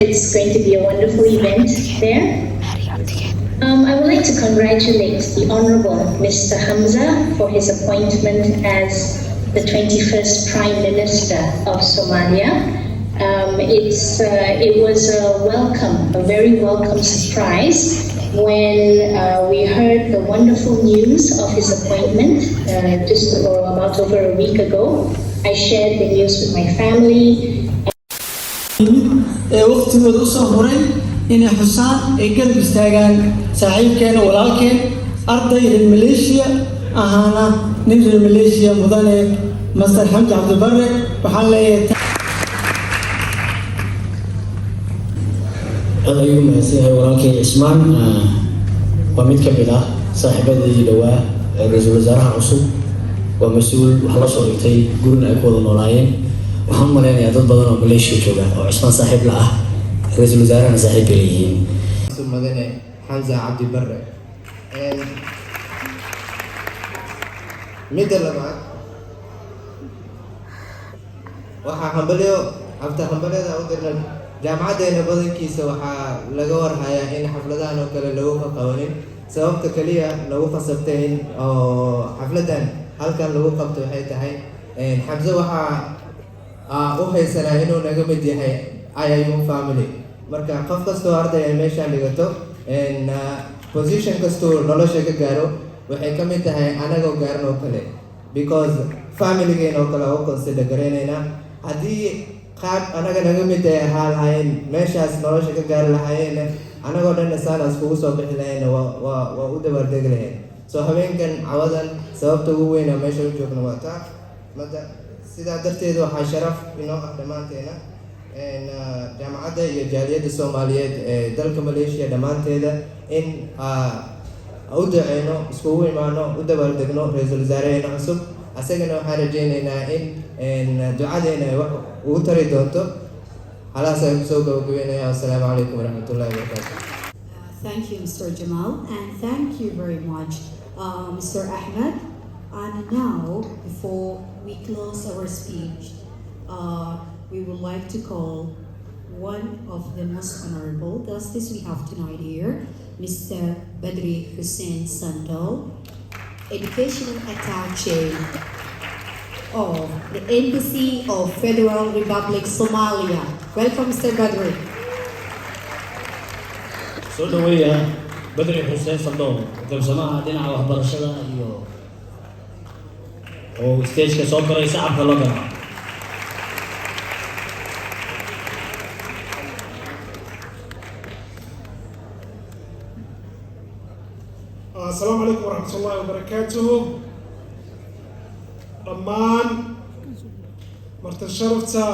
It's going to be a wonderful event there. I would like to congratulate the Honorable Mr. Hamza for his appointment as the 21st Prime Minister of Somalia. It was a very welcome surprise when we heard the wonderful news of his appointment just about over a week ago. I shared the news with my family. waqtigooda u soo horay inay xusaan ay garab istaagaan saaxiibkeena walaalkeen arday reer Malaysia ahaana nin reer Malaysia mudane Master Hamza Abdi Barre waxaan leeyahay أيوة مسيح ولكن إسمان وميت كبيرة صاحب هذه الدواء رئيس الوزراء عصب ومسؤول وحلا صورتي قلنا أكون النوراين وهم لين يعتقد بدنا مليشيا شوجا وعثمان صاحب لا رئيس الوزراء أنا صاحب ليهم. ثم ذن حمزة عبد البر. مثل ما وحنبليو أفتح حنبليو ده أقول jaamacadeena badankiisa waxaa laga warhayaa in xafladahan oo kale lagu qabanin sababta kaliya lagu qasabtay in xafladan halkan lagu qabto waxay tahay Hamza waxa u haysanaa inuu naga mid yahay IIU family marka qof kastoo arday ay meeshaan dhigato position kastoo nolosha ka gaaro waxay ka mid tahay anagoo gaaran oo kale because family-geena oo kale oo consider gareynayna haddii qaab anaga naga mid ah halahayn meeshaas nolosha ka gaar lahayn anagoo dhan saanaas kugu soo bixi lahayn waa u dabaaldegi lahayn soo habeenkan cawadan sababta ugu weyn meesha u joogno waa taa mada sidaa darteed waxaa sharaf inoo ah dhammaanteena jaamacadda iyo jaaliyadda Soomaaliyeed ee dalka Malaysia dhammaanteeda in u duceyno iskugu imaano u dabaaldegno ra'iisul wasaaraheena cusub asagana waxaan rajaynaynaa in ducadeena wax ugu tari doonto halaas ay kusoo gabagabeynaya assalaamu calaykum waraxmatullaahi wabarakaatuh. Thank you, Mr. Jamal, and thank you very much, Mr. Ahmed. And now, before we close our speech, we would like to call one of the most honorable guests we have tonight here, Mr. Badri Hussein Sandal, Educational Attaché of the Embassy of Federal Republic Somalia. Welcome, Mr. Badri. soo dhaweeya Badri Hussein Sandal qabsamaha dhinaca waxbarashada iyo oo stage-ka soo koray shacabka loo galo. السلام عليكم ورحمة الله وبركاته. ضمان مرت شرفتا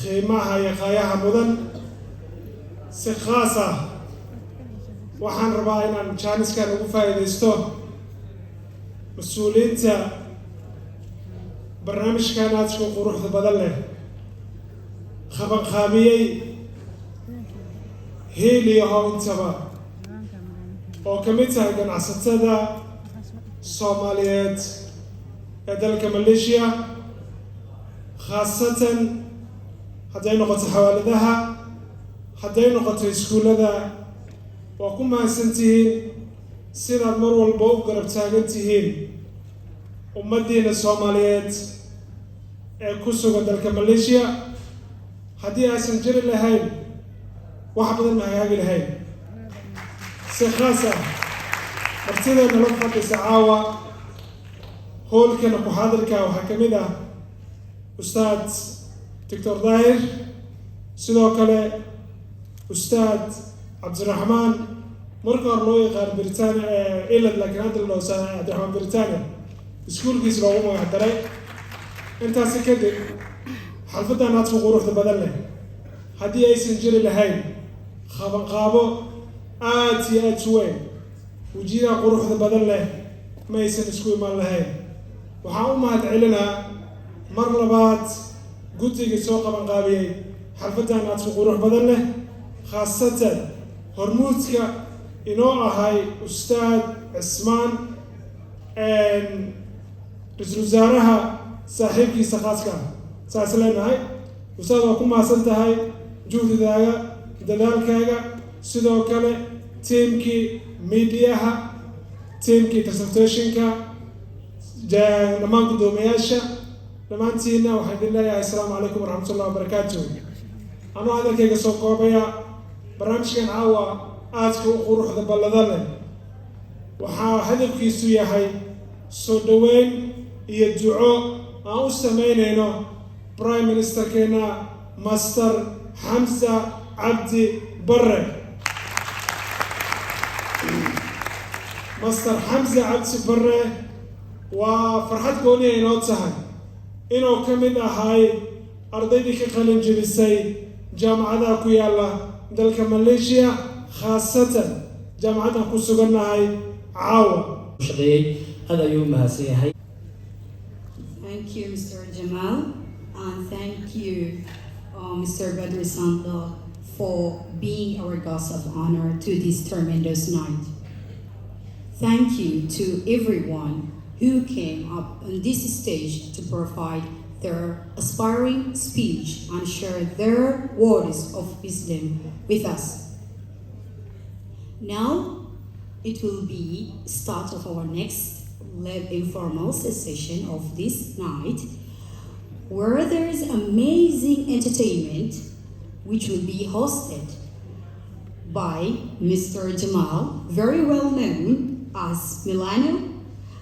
خيمها يقاياها مدن سخاصة وحن رباينا نشانس كان وفاي ديستو مسؤولينتا برنامج كانت شكو قروح بدله خبن خاميي هيلي هاو انتبا oo ka mid tahay ganacsatada Soomaaliyeed ee dalka Malaysia khaasatan hadday noqoto xawaaladaha hadday noqoto iskuulada waa ku mahadsantihiin sidaad mar walba u garab taagan tihiin ummadiina Soomaaliyeed ee ku sugan dalka Malaysia haddii aysan jiri lahayn wax badan ma hagaagi lahayn خاصة مرتدى نلقى بسعاوة هول كان محاضرك وحكمنا أستاذ دكتور داير سيدوكالي أستاذ عبد الرحمن مرقر لوي غير بريطانيا إلا لكن هذا لو عبد الرحمن بريطانيا سكول كيس لو ما يحضري أنت سكدي حلفتها ناتفو غروح بدله هدي أي سنجري لهاي خابن قابو آتي أتوين وجينا قروح بدل له ما يسنسكوي مال لهين وحاول ما تعلنها مرلبات قلت لك سوق من قابي حلفتها ناتف قروح بدل له خاصة هرموتك إنوعها هاي أستاذ عثمان رئيس وزراء صاحبك سخاسك ساسلين هاي أستاذ وكم ما سنت هاي juhdigaaga dadaalkaaga sidoo kale teamkii mediaha teamkii presentationka dhammaan guddoomiyaasha dhammaantiina waxaan idin leeyahay asalaamu calaykum waraxmatullahi wabarakaatuh anuu hadalkayga soo koobaya barnaamijkan caawa aadka u quruxda ballada leh waxaa hadafkiisu yahay soo dhoweyn iyo duco aan u samaynayno prime ministerkeena master xamsa cabdi barre master xamsa cabdi barre waa farxad gooni ay inoo tahay inuu ka mid ahay ardaydii ka qalin jebisay jaamacadaha ku yaalla dalka Malaysia khaasatan jaamacaddan ku sugannahay caawa shaqeeyay hada ayuu mahadsan yahay. Thank you, Mr. Jamal, and thank you, Mr. Badr Sando, for being our guest of honor to this tremendous night. Thank you to everyone who came up on this stage to provide their aspiring speech and share their words of wisdom with us. Now, it will be start of our next informal session of this night, where there is amazing entertainment, which will be hosted by Mr. Jamal, very well known as Milano.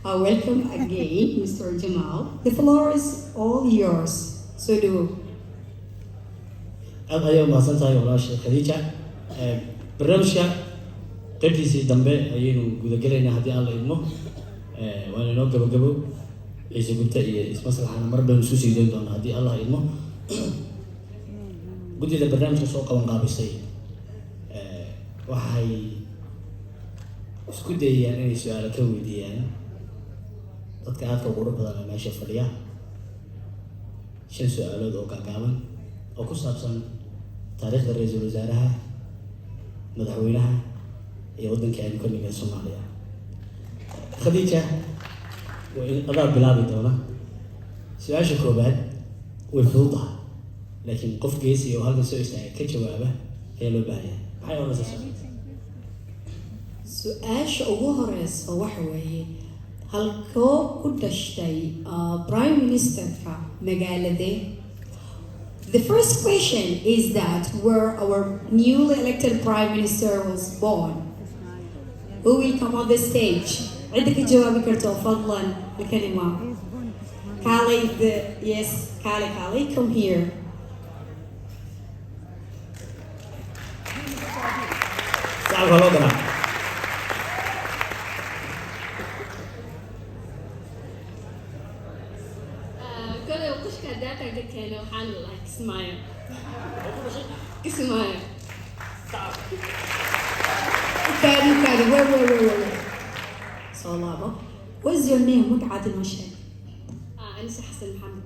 Welcome again, Mr. Jamal. The floor is all yours. So do. aad ayay umahadsan tahay walaasha khadiija. barnaamijka qaybtiisii dambe ayaynu gudagelaynaa haddii aan la idmo. waana inoo gabagabo ciise gubta iyo ismaslaxana mar baynu isu sii dayn doonaa haddii allah idmo. guddida barnaamijka soo qaban qaabisay waxay isku dayayaan inay su-aalo ka weydiiyaan dadka aadka ugu badan ee meesha fadhiya 5 su-aalood oo gaagaaban oo ku saabsan taariikhda ra-iisul wasaaraha madaxweynaha iyo waddanka aynu ka nimid Soomaaliya. khadiija adaa bilaabi doona su-aasha koobaad way fududahay laakiin qof geesi oo halkan soo istaagay ka jawaaba ayaa loo baahan yahay. maxay odhanaysaa Su'aasha ugu horeysa waxa weeye halkoo ku dhashtay Prime Ministerka magaalade. The first question is that where our newly elected Prime Minister was born. Who will come on the stage? عندك جوابي كرتو فضلا الكلمة. Kali, yes, Kali, come here. sacab haloo garaa. كله وقشك داتا قلت له وحان الله كسمايا كسمايا Kali, wait. Salama. What's your name? مقعد المشهد. أنسة حسن محمد.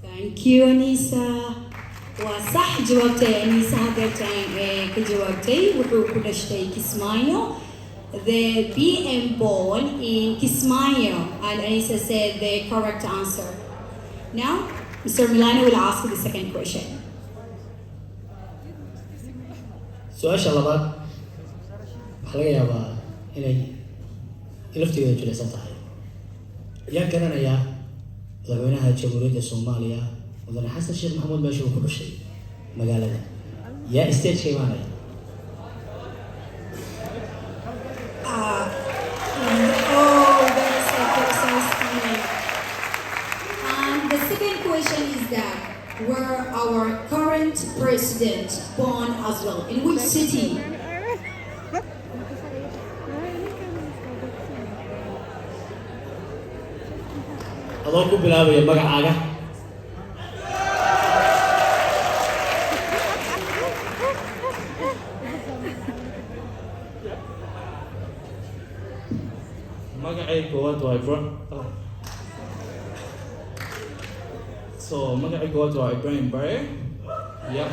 Thank you, Anisa. وصح جوابتي أنيسة هذا كجوابتي وحو كل شيء كسمايو. The BM born in Kismayo, and Anisa said the correct answer. Now, Mr. Milano will ask the second question. su-aasha labaad waxaa laga yaabaa inay laftigeeda jilaysan tahay. yaa garanayaa madaxweynaha jamhuuriyadda Soomaaliya mudane xasan sheekh maxamuud meesha uu ku dhashay magaalada yaa stageka imaanaya? That's a precise thing. And the second question is that where our current president born as well? In which city? adoo ku bilaabaya magacaaga. magacay koowaad waa Ibrahim. magacay koowaad waa Ibrahim Bare. Yeah.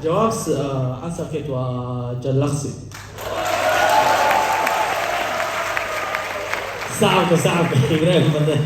jawaab ansarkeed waa Jalaxi. صعب إبراهيم بدر